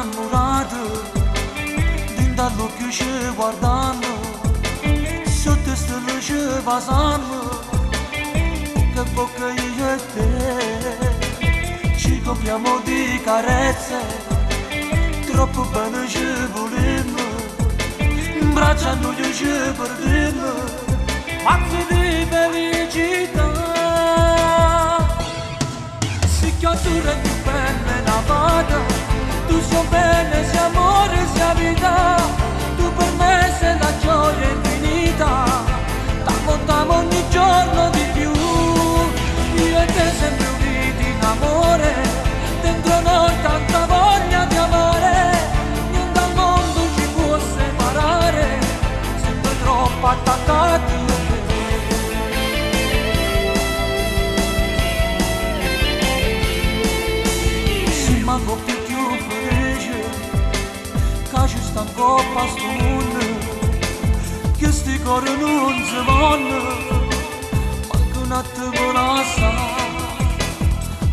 innamorato, din dall'occhio ci guardando, sotto stelle ci basando, che bocca io e te, ci copriamo di carezze, troppo bene ci volemmo, in braccio a noi ci perdemmo, mazzi di felicità. Si chiatura più bella la vada, tu so bene, sia amore, sia vita, tu per me sei la gioia infinita, t'ammontiamo ogni giorno di più, io e te sempre uniti in amore, dentro noi tanta voglia di amare, niente al mondo ci può separare, sempre troppo attaccati io e te. Manco più felice, che ci sta in coppa sto mondo, che sti cuori non si vanno, manco un attimo la sa,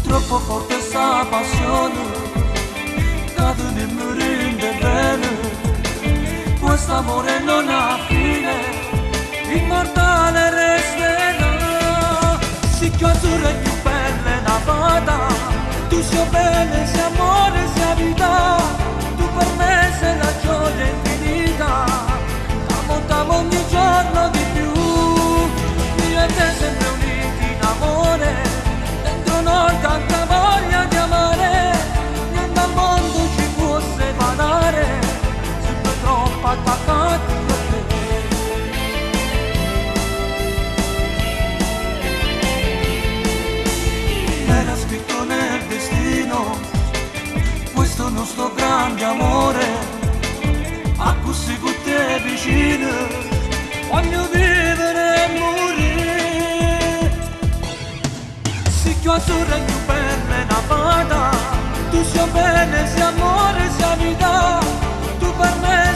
troppo forte sta passione, che ne mi rende bene, questo amore non ha fine, immortale resterà, si chiude più bella una fata. Tu sia bene, sia amore, sia vita, tu per me sei la gioia infinita, t'ammontiamo ogni giorno di più, io e te sempre uniti in amore, dentro noi tanta voglia di amare, niente al mondo ci può separare, sempre troppo attaccati a te. Era scritto nel destino, questo nostro grande amore, a così con te vicino, voglio vivere e morire. Si chiude più bella una fata, tu sia bene, sia amore, sia vita, tu per me